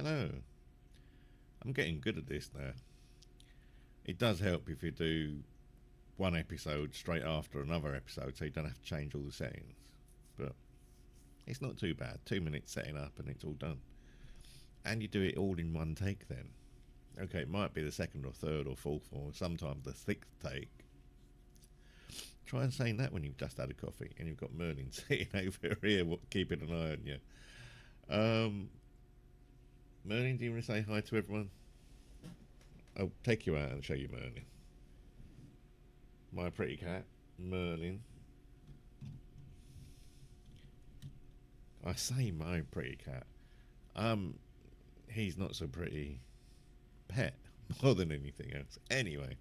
Hello. I'm getting good at this now. It does help if you do one episode straight after another episode so you don't have to change all the settings. But it's not too bad. 2 minutes setting up and it's all done. And you do it all in one take then. Okay, it might be the second or third or fourth or sometimes the sixth take. Try and saying that when you've just had a coffee and you've got Merlin sitting over here keeping an eye on you. Merlin, do you want to say hi to everyone? I'll take you out and show you Merlin. My pretty cat, Merlin. I say my pretty cat. He's not so pretty pet more than anything else. Anyway,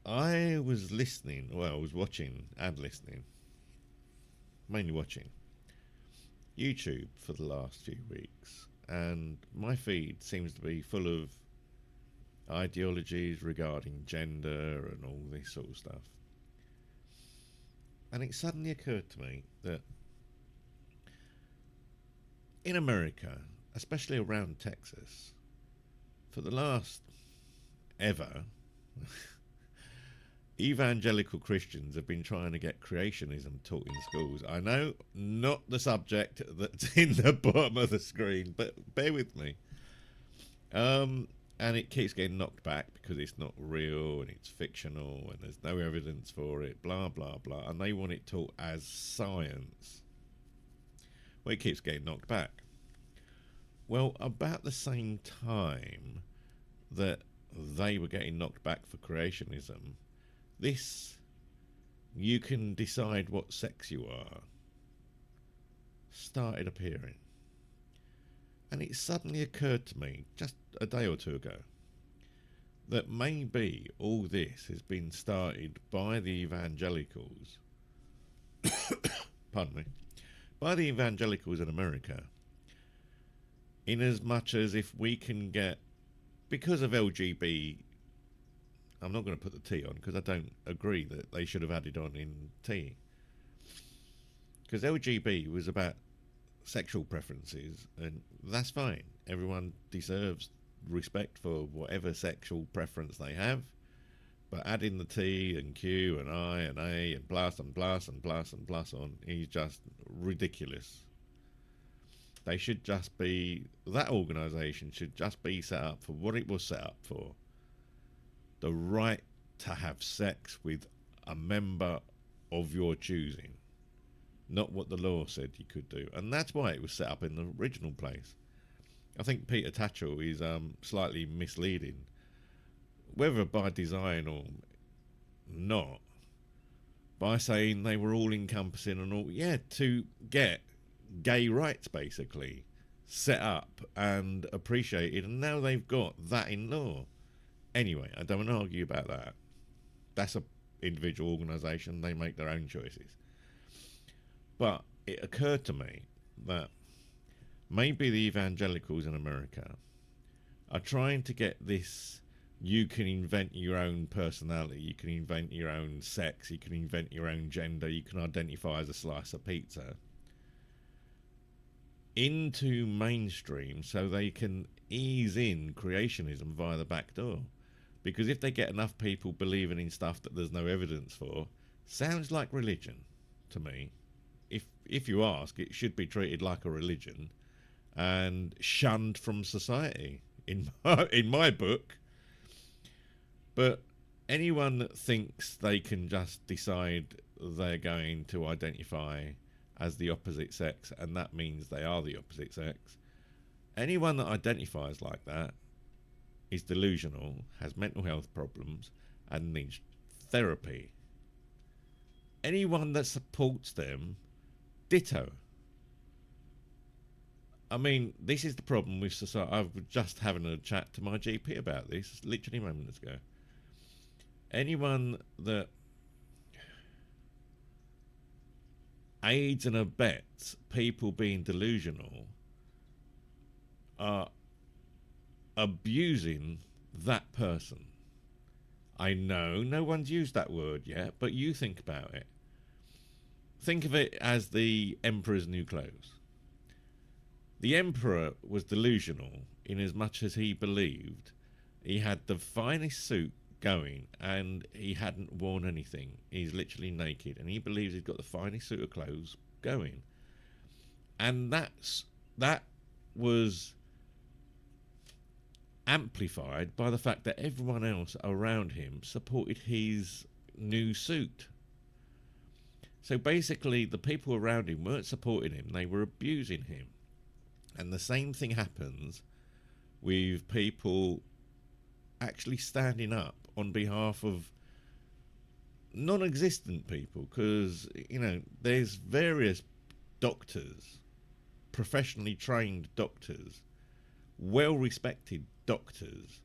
I was watching and listening, mainly watching YouTube for the last few weeks, and my feed seems to be full of ideologies regarding gender and all this sort of stuff. And it suddenly occurred to me that in America, especially around Texas, for the last ever, evangelical Christians have been trying to get creationism taught in schools. I know, not the subject that's in the bottom of the screen, but bear with me. And it keeps getting knocked back because it's not real and it's fictional and there's no evidence for it, blah, blah, blah. And they want it taught as science. Well, it keeps getting knocked back. Well, about the same time that they were getting knocked back for creationism, this, you can decide what sex you are, started appearing. And it suddenly occurred to me, just a day or two ago, that maybe all this has been started by the evangelicals, pardon me, by the evangelicals in America, in as much as if we can get, because of LGB, I'm not going to put the T on because I don't agree that they should have added on in T. Because LGB was about sexual preferences, and that's fine. Everyone deserves respect for whatever sexual preference they have. But adding the T and Q and I and A and plus and plus and plus and plus on is just ridiculous. They should just be, that organisation should just be set up for what it was set up for. The right to have sex with a member of your choosing. Not what the law said you could do. And that's why it was set up in the original place. I think Peter Tatchell is slightly misleading. Whether by design or not, by saying they were all encompassing and all, to get gay rights basically set up and appreciated, and now they've got that in law. Anyway, I don't want to argue about that. That's a individual organisation, they make their own choices. But it occurred to me that maybe the evangelicals in America are trying to get this, you can invent your own personality, you can invent your own sex, you can invent your own gender, you can identify as a slice of pizza, into mainstream so they can ease in creationism via the back door. Because if they get enough people believing in stuff that there's no evidence for, sounds like religion to me. If you ask, it should be treated like a religion and shunned from society in my book. But anyone that thinks they can just decide they're going to identify as the opposite sex, and that means they are the opposite sex, anyone that identifies like that is delusional, has mental health problems, and needs therapy. Anyone that supports them, ditto. I mean, this is the problem with society. I was just having a chat to my GP about this literally moments ago. Anyone that aids and abets people being delusional are abusing that person. I know no one's used that word yet, but you think about it. Think of it as the emperor's new clothes. The emperor was delusional in as much as he believed he had the finest suit going and he hadn't worn anything. He's literally naked and he believes he's got the finest suit of clothes going. And that was amplified by the fact that everyone else around him supported his new suit. So basically the people around him weren't supporting him, they were abusing him. And the same thing happens with people actually standing up on behalf of non-existent people, because there's various doctors, professionally trained doctors, well respected doctors,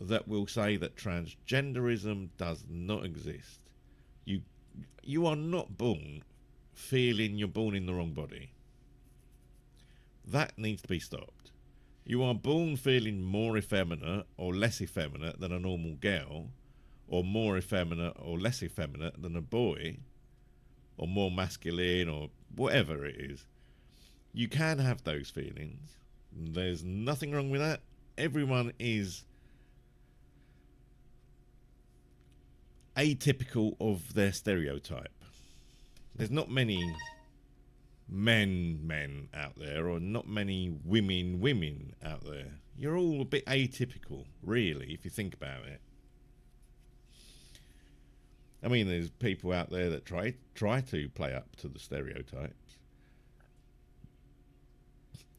that will say that transgenderism does not exist. You are not born feeling you're born in the wrong body. That needs to be stopped. You are born feeling more effeminate or less effeminate than a normal girl, or more effeminate or less effeminate than a boy, or more masculine, or whatever it is. You can have those feelings. There's nothing wrong with that. Everyone is atypical of their stereotype. There's not many men out there, or not many women out there. You're all a bit atypical, really, if you think about it. I mean, there's people out there that try to play up to the stereotypes,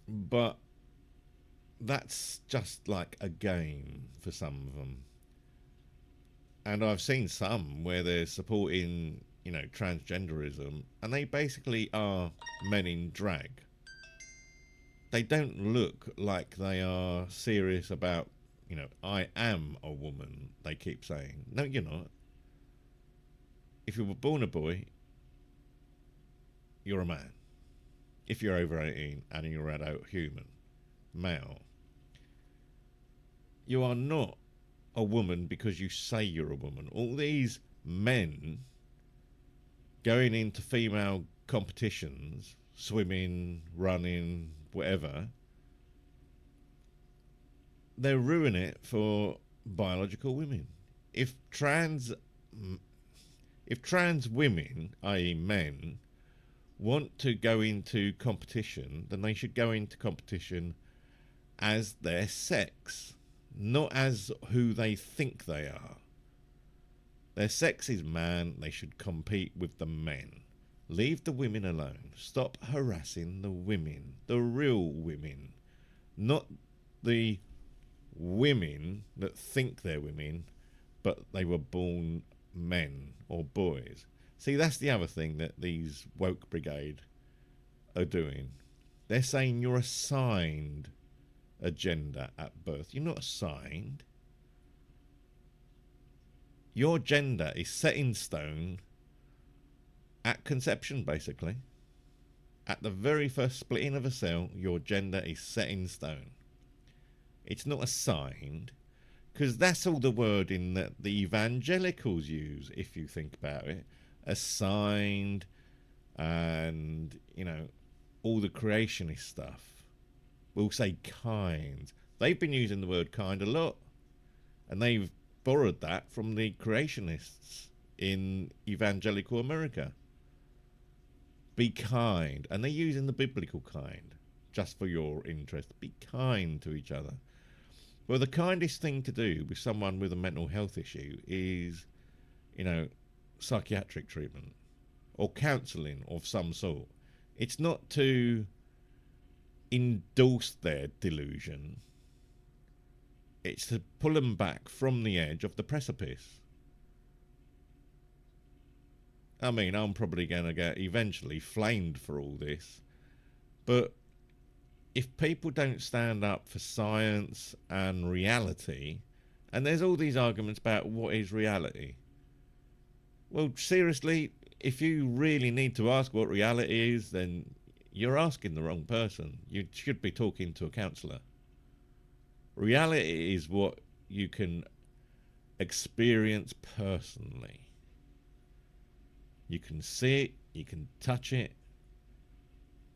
but that's just like a game for some of them. And I've seen some where they're supporting, transgenderism, and they basically are men in drag. They don't look like they are serious about, I am a woman, they keep saying. No, you're not. If you were born a boy, you're a man. If you're over 18 and you're an adult human, male. You are not a woman because you say you're a woman. All these men going into female competitions, swimming, running, whatever, they ruin it for biological women. If trans women, i.e. men, want to go into competition, then they should go into competition as their sex, not as who they think they are. Their sex is man, they should compete with the men. Leave the women alone. Stop harassing the women, the real women, not the women that think they're women, but they were born men or boys. See, that's the other thing that these woke brigade are doing. They're saying you're assigned a gender at birth. You're not assigned. Your gender is set in stone at conception, basically. At the very first splitting of a cell, your gender is set in stone. It's not assigned, because that's all the wording that the evangelicals use, if you think about it. Assigned, and, all the creationist stuff. We'll say kind. They've been using the word kind a lot, and they've borrowed that from the creationists in evangelical America. Be kind. And they're using the biblical kind, just for your interest. Be kind to each other. Well, the kindest thing to do with someone with a mental health issue is, psychiatric treatment or counselling of some sort. It's not to endorse their delusion. It's to pull them back from the edge of the precipice. I mean, I'm probably going to get eventually flamed for all this, but if people don't stand up for science and reality, and there's all these arguments about what is reality. Well, seriously, if you really need to ask what reality is, then you're asking the wrong person. You should be talking to a counsellor. Reality is what you can experience personally. You can see it, you can touch it,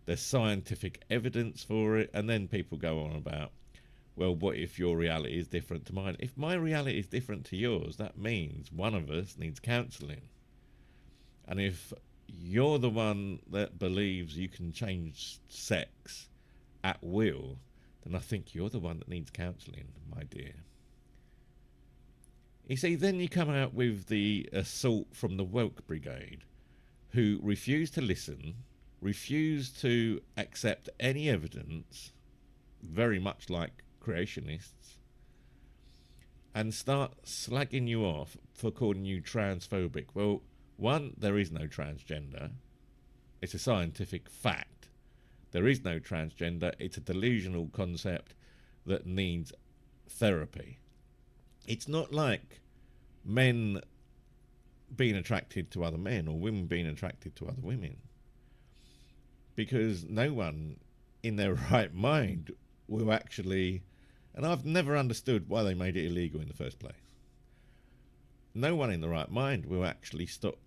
There's scientific evidence for it, and then people go on about, well, what if your reality is different to mine? If my reality is different to yours, that means one of us needs counselling. And if you're the one that believes you can change sex at will, then I think you're the one that needs counselling, my dear. You see, then you come out with the assault from the woke brigade, who refuse to listen, refuse to accept any evidence, very much like creationists, and start slagging you off for calling you transphobic. Well, one, there is no transgender. It's a scientific fact. There is no transgender. It's a delusional concept that needs therapy. It's not like men being attracted to other men or women being attracted to other women, because no one in their right mind will actually, and I've never understood why they made it illegal in the first place. No one in the right mind will actually stop,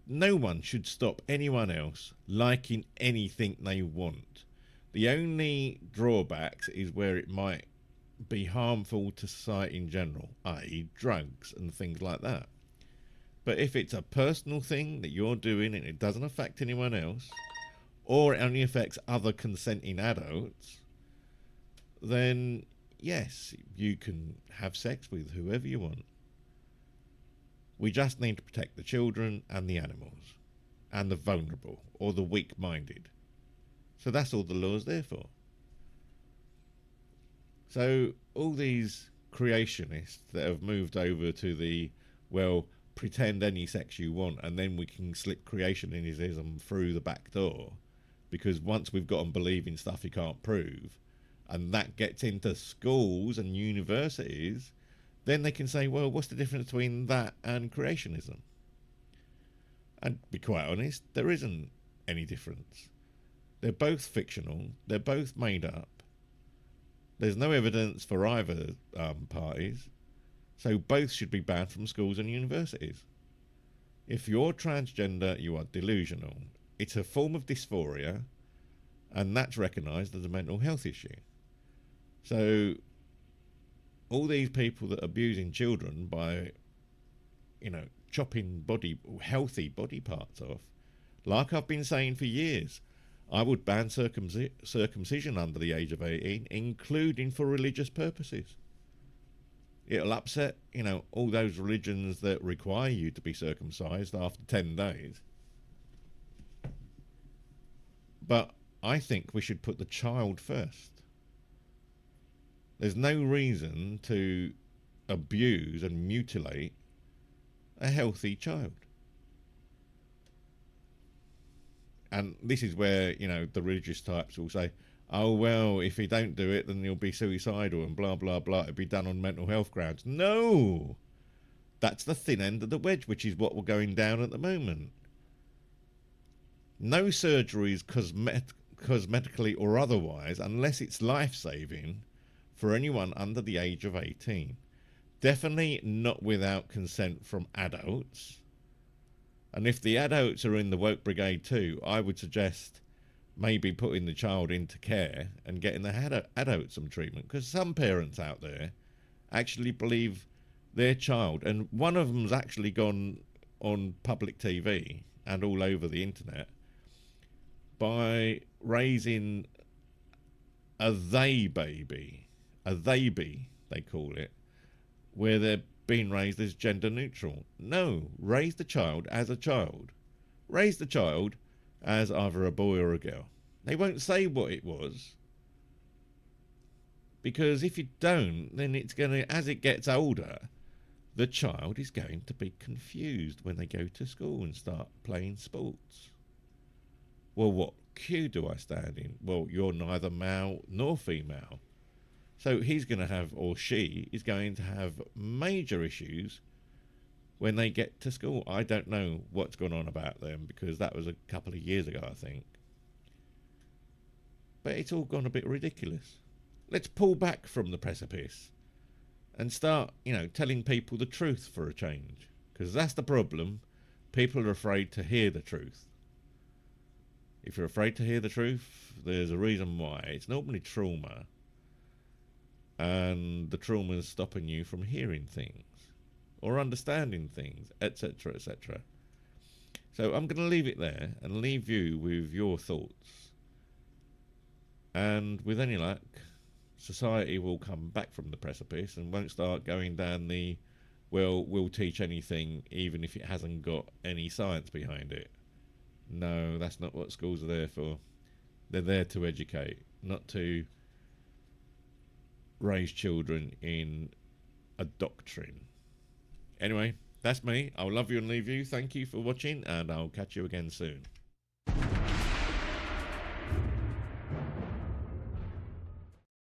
no one should stop anyone else liking anything they want. The only drawbacks is where it might be harmful to society in general, i.e. drugs and things like that. But if it's a personal thing that you're doing and it doesn't affect anyone else, or it only affects other consenting adults, then yes, you can have sex with whoever you want. We just need to protect the children and the animals and the vulnerable or the weak-minded. So that's all the law's there for. So all these creationists that have moved over to the, well, pretend any sex you want and then we can slip creationism through the back door, because once we've got them believing stuff you can't prove, and that gets into schools and universities, then they can say, well, what's the difference between that and creationism? And to be quite honest, there isn't any difference. They're both fictional, they're both made up. There's no evidence for either parties, so both should be banned from schools and universities. If you're transgender, you are delusional. It's a form of dysphoria, and that's recognised as a mental health issue. So all these people that are abusing children by, chopping healthy body parts off, like I've been saying for years, I would ban circumcision under the age of 18, including for religious purposes. It'll upset, all those religions that require you to be circumcised after 10 days. But I think we should put the child first. There's no reason to abuse and mutilate a healthy child. And this is where, the religious types will say, oh, well, if he don't do it, then he'll be suicidal and blah, blah, blah. It'll be done on mental health grounds. No! That's the thin end of the wedge, which is what we're going down at the moment. No surgeries, cosmetically or otherwise, unless it's life-saving, for anyone under the age of 18. Definitely not without consent from adults. And if the adults are in the woke brigade too, I would suggest maybe putting the child into care and getting the adult some treatment, because some parents out there actually believe their child, and one of them's actually gone on public TV and all over the internet by raising a they baby, they call it, where they're being raised as gender neutral. No, raise the child as a child. Raise the child as either a boy or a girl. They won't say what it was, because if you don't, then it's going to, as it gets older, the child is going to be confused when they go to school and start playing sports. Well, what queue do I stand in? Well, you're neither male nor female. So he's going to have, or she is going to have major issues when they get to school. I don't know what's going on about them, because that was a couple of years ago, I think. But it's all gone a bit ridiculous. Let's pull back from the precipice and start, telling people the truth for a change. Because that's the problem. People are afraid to hear the truth. If you're afraid to hear the truth, there's a reason why. It's normally trauma, and the trauma is stopping you from hearing things or understanding things, etc., etc. So I'm going to leave it there and leave you with your thoughts. And with any luck, society will come back from the precipice and won't start going down the, well, we'll teach anything even if it hasn't got any science behind it. No, that's not what schools are there for. They're there to educate, not to raise children in a doctrine. Anyway, that's me. I'll love you and leave you. Thank you for watching, and I'll catch you again soon.